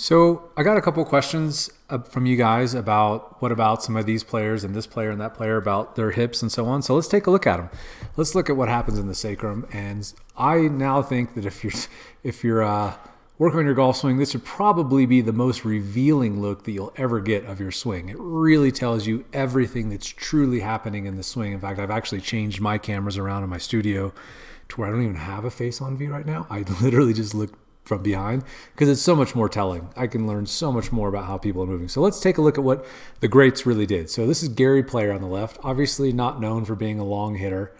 So I got a couple questions from you guys about what about some of these players and this player and that player about their hips and so on. So let's take a look at them. Let's look at what happens in the sacrum. And I now think that if you're working on your golf swing, this would probably be the most revealing look that you'll ever get of your swing. It really tells you everything that's truly happening in the swing. In fact, I've actually changed my cameras around in my studio to where I don't even have a face-on view right now. I literally just look from behind because it's so much more telling. I can learn so much more about how people are moving. So let's take a look at what the greats really did. So this is Gary Player on the left, obviously not known for being a long hitter,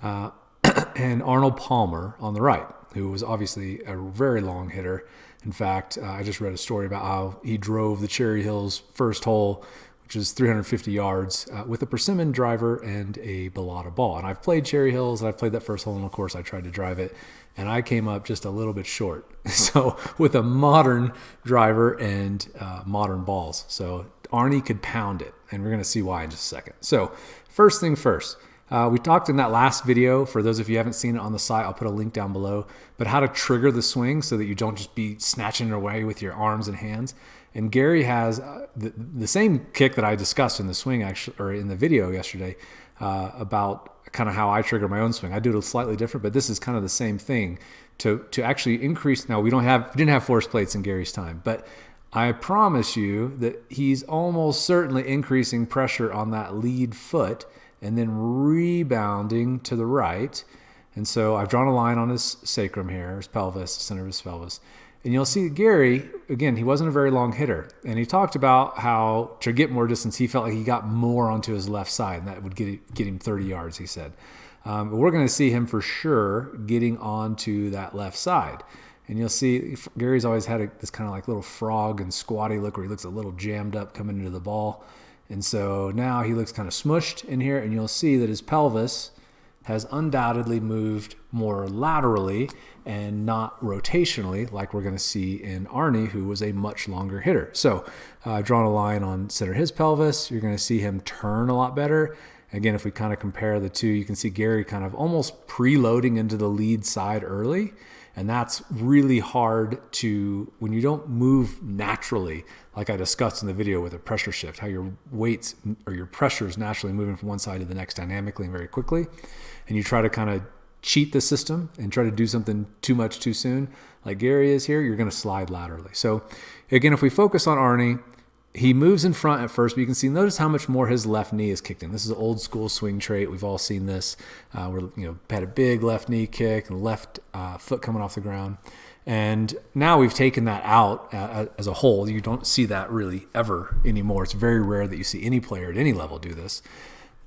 and Arnold Palmer on the right, who was obviously a very long hitter. In fact, I just read a story about how he drove the Cherry Hills first hole, which is 350 yards, with a persimmon driver and a Bellata ball. And I've played Cherry Hills, and I've played that first hole, and of course I tried to drive it, and I came up just a little bit short. So with a modern driver and modern balls. So Arnie could pound it, and we're going to see why in just a second. So first thing first, we talked in that last video, for those of you who haven't seen it on the site, I'll put a link down below, but how to trigger the swing so that you don't just be snatching it away with your arms and hands. And Gary has the same kick that I discussed in the swing, actually, or in the video yesterday, about kind of how I trigger my own swing. I do it slightly different, but this is kind of the same thing to actually increase. Now we didn't have force plates in Gary's time, but I promise you that he's almost certainly increasing pressure on that lead foot and then rebounding to the right. And so I've drawn a line on his sacrum here, his pelvis, the center of his pelvis. And you'll see Gary, again, he wasn't a very long hitter. And he talked about how to get more distance, he felt like he got more onto his left side, and that would get him 30 yards, he said. But we're going to see him for sure getting onto that left side. And you'll see Gary's always had this kind of like little frog and squatty look where he looks a little jammed up coming into the ball. And so now he looks kind of smushed in here, and you'll see that his pelvis has undoubtedly moved more laterally and not rotationally, like we're going to see in Arnie, who was a much longer hitter. So I've drawn a line on center his pelvis. You're going to see him turn a lot better. Again, if we kind of compare the two, you can see Gary kind of almost preloading into the lead side early. And that's really hard when you don't move naturally, like I discussed in the video with a pressure shift, how your weights or your pressure is naturally moving from one side to the next dynamically and very quickly. And you try to kind of cheat the system and try to do something too much too soon, like Gary is here, you're going to slide laterally. So again, if we focus on Arnie, he moves in front at first, but you can see, notice how much more his left knee is kicked in. This is an old school swing trait. We've all seen this. Had a big left knee kick and left foot coming off the ground. And now we've taken that out as a whole. You don't see that really ever anymore. It's very rare that you see any player at any level do this.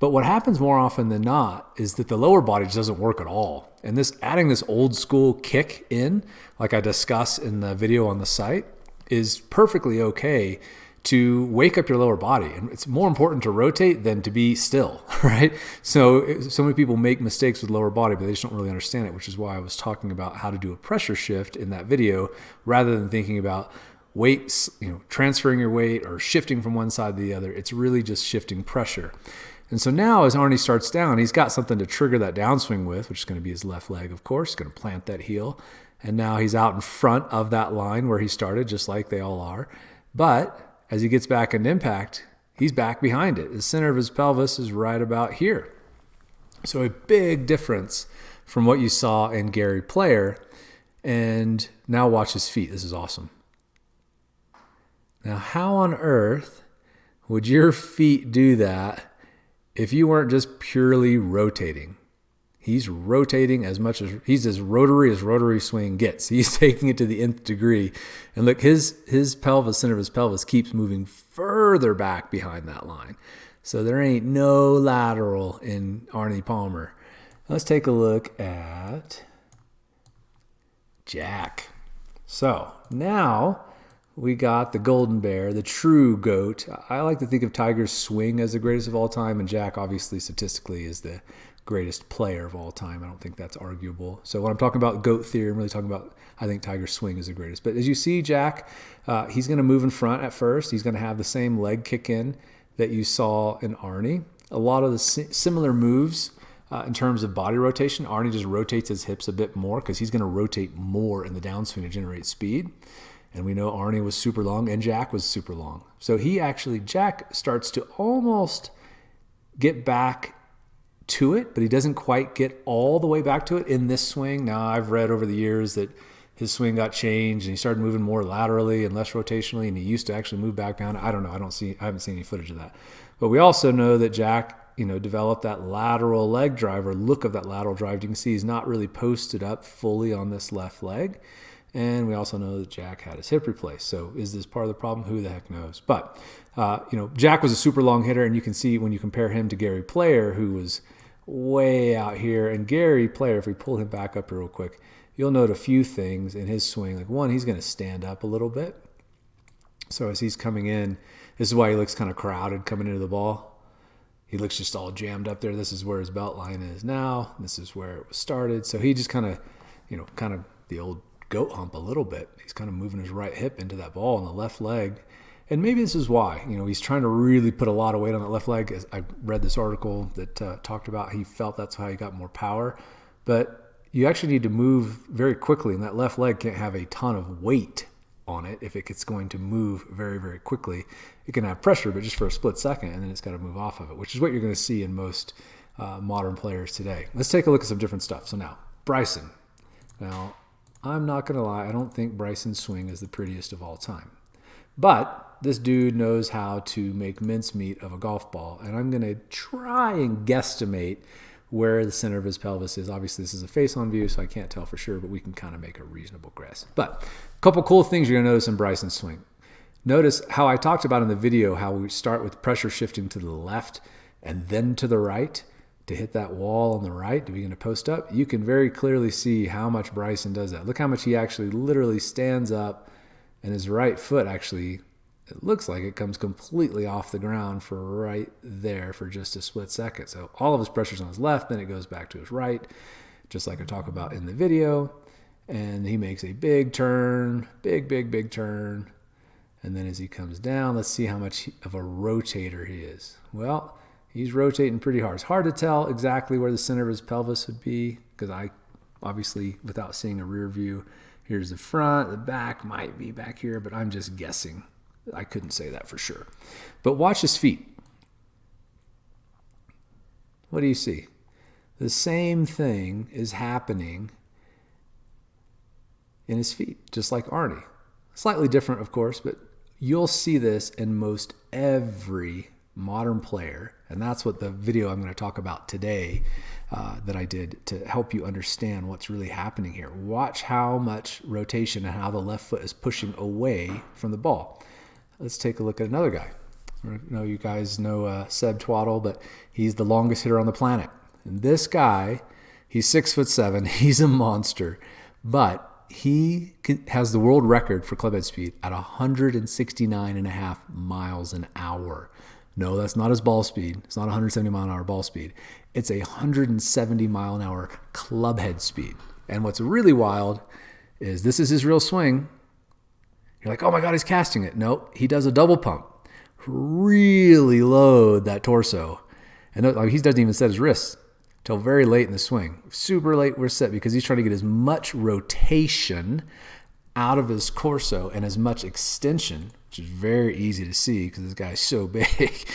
But what happens more often than not is that the lower body just doesn't work at all. And adding this old school kick in, like I discuss in the video on the site, is perfectly okay to wake up your lower body. And it's more important to rotate than to be still, right? So many people make mistakes with lower body, but they just don't really understand it, which is why I was talking about how to do a pressure shift in that video rather than thinking about weights, transferring your weight or shifting from one side to the other. It's really just shifting pressure. And so now as Arnie starts down, he's got something to trigger that downswing with, which is going to be his left leg, of course. He's going to plant that heel. And now he's out in front of that line where he started, just like they all are. But as he gets back into impact, he's back behind it. The center of his pelvis is right about here. So a big difference from what you saw in Gary Player. And now watch his feet. This is awesome. Now, how on earth would your feet do that if you weren't just purely rotating? He's rotating he's as rotary swing gets. He's taking it to the nth degree. And look, his pelvis, center of his pelvis, keeps moving further back behind that line. So there ain't no lateral in Arnie Palmer. Let's take a look at Jack. So now we got the golden bear, the true GOAT. I like to think of Tiger's swing as the greatest of all time, and Jack obviously statistically is the greatest player of all time. I don't think that's arguable. So when I'm talking about GOAT theory, I'm really talking about, I think Tiger's swing is the greatest. But as you see, Jack, he's going to move in front at first. He's going to have the same leg kick in that you saw in Arnie. A lot of the similar moves in terms of body rotation. Arnie just rotates his hips a bit more because he's going to rotate more in the downswing to generate speed. And we know Arnie was super long and Jack was super long. So Jack starts to almost get back to it, but he doesn't quite get all the way back to it in this swing. Now, I've read over the years that his swing got changed and he started moving more laterally and less rotationally, and he used to actually move back down. I don't know. I haven't seen any footage of that. But we also know that Jack, developed that lateral leg drive, or look of that lateral drive. You can see he's not really posted up fully on this left leg. And we also know that Jack had his hip replaced. So is this part of the problem? Who the heck knows? But, Jack was a super long hitter, and you can see when you compare him to Gary Player, who was way out here. And Gary Player, if we pull him back up here real quick, you'll note a few things in his swing. Like, one, he's going to stand up a little bit. So as he's coming in, this is why he looks kind of crowded coming into the ball. He looks just all jammed up there. This is where his belt line is now. This is where it was started. So he just kind of the old goat hump a little bit. He's kind of moving his right hip into that ball on the left leg. And maybe this is why, he's trying to really put a lot of weight on that left leg. As I read this article that talked about he felt that's how he got more power. But you actually need to move very quickly, and that left leg can't have a ton of weight on it. If it's going to move very, very quickly, it can have pressure, but just for a split second, and then it's got to move off of it, which is what you're going to see in most modern players today. Let's take a look at some different stuff. So now, Bryson. Now, I'm not going to lie, I don't think Bryson's swing is the prettiest of all time. But this dude knows how to make mincemeat of a golf ball, and I'm going to try and guesstimate where the center of his pelvis is. Obviously, this is a face-on view, so I can't tell for sure, but we can kind of make a reasonable guess. But a couple cool things you're going to notice in Bryson's swing. Notice how I talked about in the video how we start with pressure shifting to the left and then to the right to hit that wall on the right to begin to post up. You can very clearly see how much Bryson does that. Look how much he actually literally stands up, and his right foot actually, it looks like it comes completely off the ground for right there for just a split second. So all of his pressure's on his left, then it goes back to his right, just like I talk about in the video. And he makes a big turn, big turn. And then as he comes down, let's see how much of a rotator he is. Well, he's rotating pretty hard. It's hard to tell exactly where the center of his pelvis would be, because I obviously, without seeing a rear view, here's the front, the back might be back here, but I'm just guessing. I couldn't say that for sure. But watch his feet. What do you see? The same thing is happening in his feet, just like Arnie. Slightly different, of course, but you'll see this in most every modern player, and that's what the video I'm going to talk about today that I did to help you understand what's really happening here. Watch how much rotation and how the left foot is pushing away from the ball. Let's take a look at another guy. I know you guys know Seb Twaddle, but he's the longest hitter on the planet. And this guy, he's 6'7", he's a monster, but he has the world record for clubhead speed at 169.5 miles an hour. No, that's not his ball speed. It's not 170 mile an hour ball speed. It's 170 mile an hour clubhead speed. And what's really wild is this is his real swing. You're like, oh my God, he's casting it. Nope, he does a double pump. Really load that torso. And he doesn't even set his wrists till very late in the swing. Super late we're set because he's trying to get as much rotation out of his torso and as much extension, which is very easy to see because this guy's so big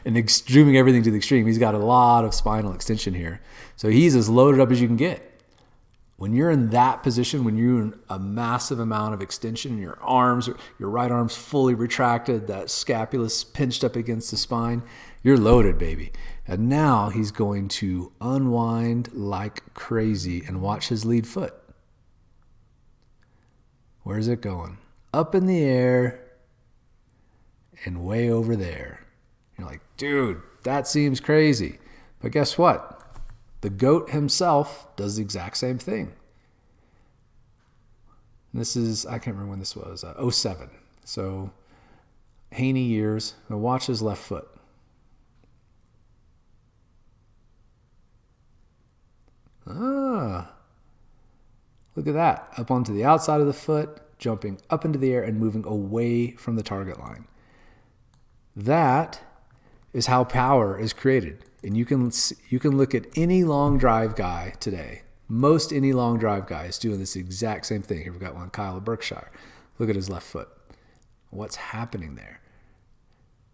and extreming everything to the extreme. He's got a lot of spinal extension here. So he's as loaded up as you can get. When you're in that position, when you're in a massive amount of extension, your arms, your right arm's fully retracted, that scapula's pinched up against the spine, you're loaded, baby. And now he's going to unwind like crazy and watch his lead foot. Where's it going? Up in the air and way over there. You're like, dude, that seems crazy. But guess what? The GOAT himself does the exact same thing. And this is, I can't remember when this was, 07. So Haney years. Now watch his left foot. Look at that. Up onto the outside of the foot, jumping up into the air and moving away from the target line. That is how power is created. And you can look at any long drive guy today. Most any long drive guy is doing this exact same thing. Here we've got one, Kyle of Berkshire. Look at his left foot. What's happening there?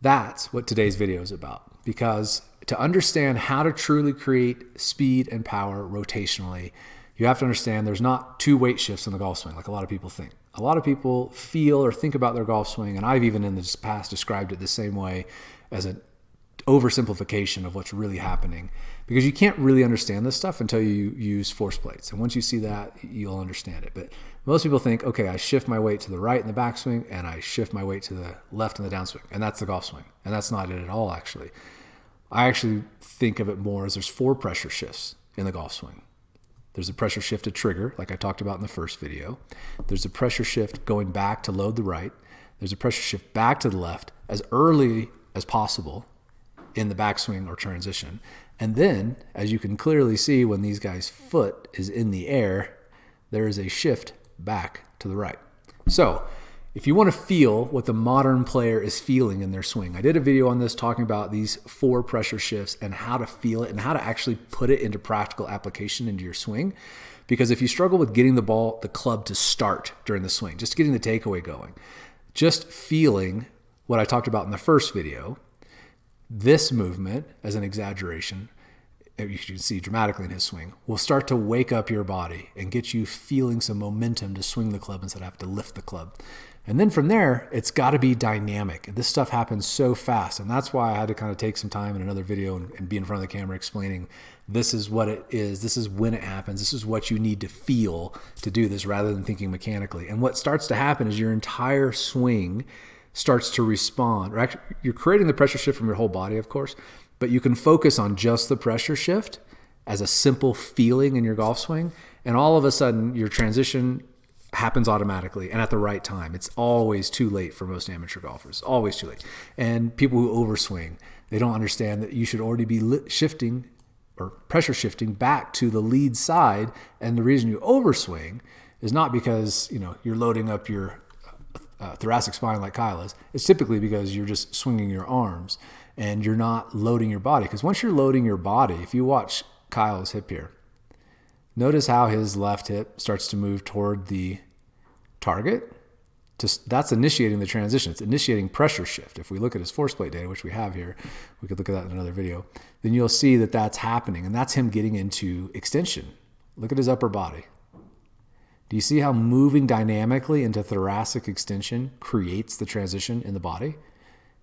That's what today's video is about, because to understand how to truly create speed and power rotationally, you have to understand there's not two weight shifts in the golf swing like a lot of people think. A lot of people feel or think about their golf swing, and I've even in the past described it the same way, as an oversimplification of what's really happening, because you can't really understand this stuff until you use force plates. And once you see that, you'll understand it. But most people think, okay, I shift my weight to the right in the backswing and I shift my weight to the left in the downswing, and that's the golf swing. And that's not it at all, actually. I actually think of it more as there's 4 pressure shifts in the golf swing. There's a pressure shift to trigger, like I talked about in the first video. There's a pressure shift going back to load the right. There's a pressure shift back to the left as early as possible in the backswing or transition. And then, as you can clearly see, when these guys' foot is in the air, there is a shift back to the right. So if you want to feel what the modern player is feeling in their swing, I did a video on this talking about these 4 pressure shifts and how to feel it and how to actually put it into practical application into your swing. Because if you struggle with getting the club to start during the swing, just getting the takeaway going, just feeling what I talked about in the first video, this movement, as an exaggeration, you can see dramatically in his swing, will start to wake up your body and get you feeling some momentum to swing the club instead of have to lift the club. And then from there, it's got to be dynamic. This stuff happens so fast, and that's why I had to kind of take some time in another video and be in front of the camera explaining this is what it is, this is when it happens, this is what you need to feel to do this rather than thinking mechanically. And what starts to happen is your entire swing starts to respond. You're creating the pressure shift from your whole body, of course, but you can focus on just the pressure shift as a simple feeling in your golf swing, and all of a sudden your transition happens automatically and at the right time. It's always too late for most amateur golfers, always too late. And people who overswing, they don't understand that you should already be shifting or pressure shifting back to the lead side. And the reason you overswing is not because you're loading up your thoracic spine like Kyle is. It's typically because you're just swinging your arms and you're not loading your body. Because once you're loading your body, if you watch Kyle's hip here, notice how his left hip starts to move toward the target. That's initiating the transition. It's initiating pressure shift. If we look at his force plate data, which we have here, we could look at that in another video, then you'll see that that's happening. And that's him getting into extension. Look at his upper body. Do you see how moving dynamically into thoracic extension creates the transition in the body?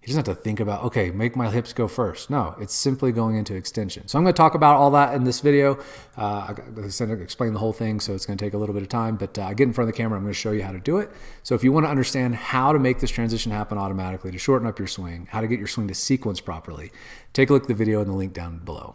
He doesn't have to think about, okay, make my hips go first. No, it's simply going into extension. So I'm going to talk about all that in this video. I said, explain the whole thing, so it's going to take a little bit of time. But get in front of the camera, I'm going to show you how to do it. So if you want to understand how to make this transition happen automatically, to shorten up your swing, how to get your swing to sequence properly, take a look at the video in the link down below.